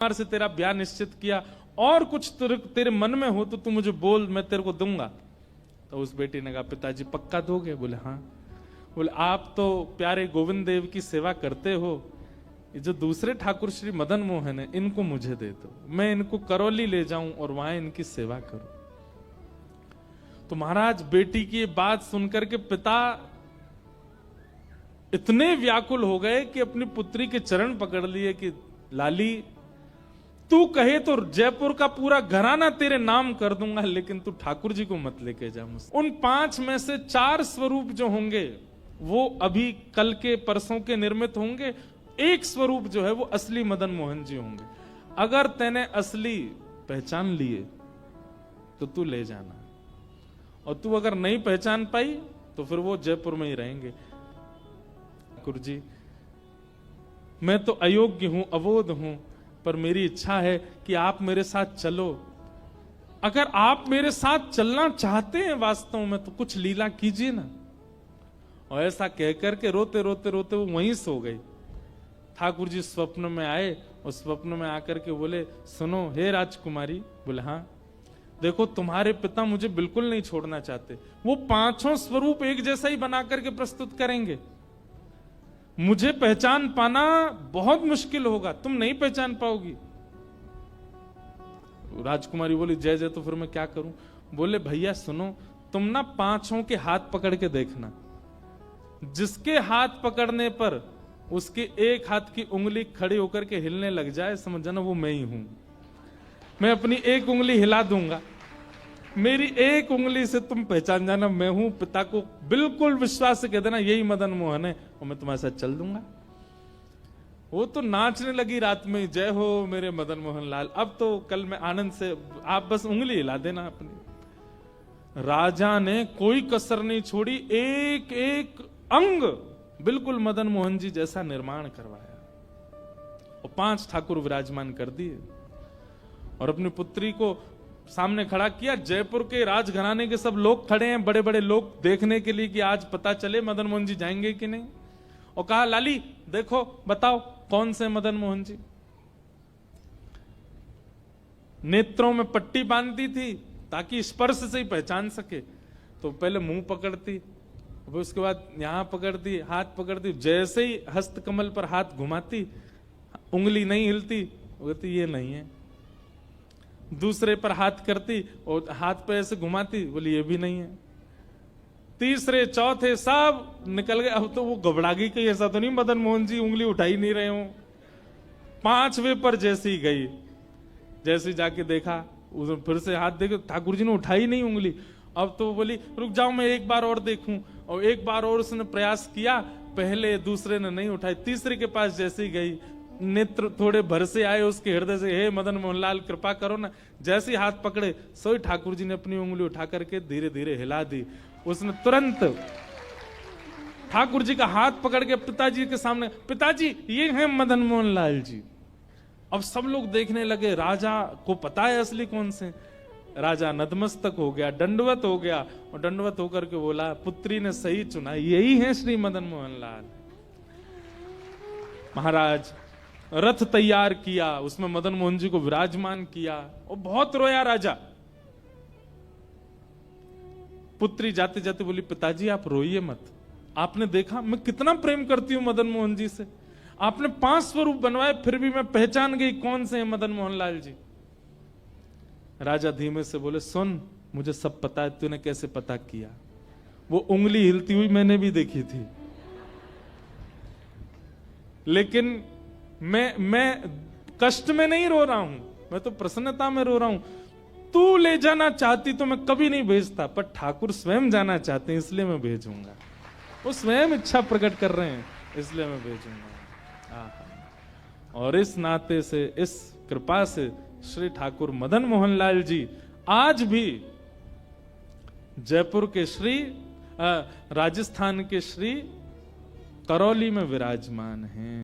से तेरा ब्याह निश्चित किया, और कुछ तेरे मन में हो तो तू मुझे बोल, मैं तेरे को दूंगा। तो उस बेटी ने कहा, पिताजी पक्का दोगे? बोले हाँ। बोले आप तो प्यारे गोविंद देव की सेवा करते हो, ये जो दूसरे ठाकुर श्री मदन मोहन है इनको मुझे दे दो, मैं इनको करौली ले जाऊं और वहां इनकी सेवा करूं। तो महाराज बेटी की बात सुनकर के पिता इतने व्याकुल हो गए कि अपनी पुत्री के चरण पकड़ लिए कि लाली, तू कहे तो जयपुर का पूरा घराना तेरे नाम कर दूंगा, लेकिन तू ठाकुर जी को मत लेके जा मुझसे। उन 5 में से 4 स्वरूप जो होंगे वो अभी कल के परसों के निर्मित होंगे, एक स्वरूप जो है वो असली मदन मोहन जी होंगे। अगर तैने असली पहचान लिए तो तू ले जाना, और तू अगर नहीं पहचान पाई तो फिर वो जयपुर में ही रहेंगे। ठाकुर जी, मैं तो अयोग्य हूं, अबोध हूं, पर मेरी इच्छा है कि आप मेरे साथ चलो। अगर आप मेरे साथ चलना चाहते हैं वास्तव में तो कुछ लीला कीजिए ना। और ऐसा कहकर के रोते रोते रोते वो वहीं सो गई। ठाकुर जी स्वप्न में आए और स्वप्न में आकर के बोले, सुनो हे राजकुमारी। बोले हाँ। देखो तुम्हारे पिता मुझे बिल्कुल नहीं छोड़ना चाहते, वो 5 स्वरूप एक जैसा ही बना करके प्रस्तुत करेंगे, मुझे पहचान पाना बहुत मुश्किल होगा, तुम नहीं पहचान पाओगी। राजकुमारी बोली, जय जय, तो फिर मैं क्या करूं? बोले भैया सुनो, तुम ना 5 के हाथ पकड़ के देखना, जिसके हाथ पकड़ने पर उसके एक हाथ की उंगली खड़ी होकर के हिलने लग जाए, समझ जाना वो मैं ही हूं। मैं अपनी एक उंगली हिला दूंगा, मेरी एक उंगली से तुम पहचान जाना मैं हूं। पिता को बिल्कुल विश्वास से कह देना यही मदन मोहन है, और मैं तुम्हारे साथ चल दूंगा। वो तो नाचने लगी रात में, जय हो मेरे मदन मोहन लाल, अब तो कल मैं आनंद से, आप बस उंगली हिला देना अपनी। राजा ने कोई कसर नहीं छोड़ी, एक एक अंग बिल्कुल मदन मोहन जी जैसा निर्माण करवाया, और 5 ठाकुर विराजमान कर दिए, और अपनी पुत्री को सामने खड़ा किया। जयपुर के राजघराने के सब लोग खड़े हैं, बड़े बड़े लोग, देखने के लिए कि आज पता चले मदन मोहन जी जाएंगे कि नहीं। और कहा, लाली देखो बताओ कौन से मदन मोहन जी। नेत्रों में पट्टी बांधती थी ताकि स्पर्श से ही पहचान सके, तो पहले मुंह पकड़ती, उसके बाद यहां पकड़ती, हाथ पकड़ती, जैसे ही हस्त कमल पर हाथ घुमाती, उंगली नहीं हिलती, बोलती ये नहीं है। दूसरे पर हाथ करती और हाथ पे ऐसे घुमाती, बोली ये भी नहीं है। तीसरे चौथे सब निकल गए। अब तो वो घबरा गई कि ऐसा तो नहीं मदन मोहन जी उंगली उठा ही नहीं रहे हो। 5वें पर जैसी गई, जैसी जाके देखा, उसने फिर से हाथ देखे, ठाकुर जी ने उठाई नहीं उंगली। अब तो बोली रुक जाओ मैं एक बार और देखूं, और एक बार और उसने प्रयास किया, पहले दूसरे ने नहीं उठाई। तीसरे के पास जैसी गई, नेत्र थोड़े भर से आए उसके हृदय से, हे मदन मोहनलाल कृपा करो ना। जैसे हाथ पकड़े, सोई ठाकुर जी ने अपनी उंगली उठा करके धीरे धीरे हिला दी। उसने तुरंत ठाकुर जी का हाथ पकड़ के पिताजी के सामने, पिताजी ये हैं मदन मोहनलाल जी। अब सब लोग देखने लगे, राजा को पता है असली कौन से। राजा नतमस्तक हो गया, दंडवत हो गया, और दंडवत होकर के बोला, पुत्री ने सही चुना, यही है श्री मदन मोहनलाल। महाराज रथ तैयार किया, उसमें मदन मोहन जी को विराजमान किया, और बहुत रोया राजा। पुत्री जाते जाते बोली, पिताजी आप रोइए मत, आपने देखा मैं कितना प्रेम करती हूं मदन मोहन जी से, आपने 5 स्वरूप बनवाए फिर भी मैं पहचान गई कौन से हैं मदन मोहनलाल जी। राजा धीमे से बोले, सुन मुझे सब पता है, तूने कैसे पता किया? वो उंगली हिलती हुई मैंने भी देखी थी, लेकिन मैं कष्ट में नहीं रो रहा हूं, मैं तो प्रसन्नता में रो रहा हूं। तू ले जाना चाहती तो मैं कभी नहीं भेजता, पर ठाकुर स्वयं जाना चाहते हैं इसलिए मैं भेजूंगा। वो स्वयं इच्छा प्रकट कर रहे हैं इसलिए मैं भेजूंगा। और इस नाते से, इस कृपा से श्री ठाकुर मदन मोहनलाल जी आज भी जयपुर के श्री, राजस्थान के श्री करौली में विराजमान हैं।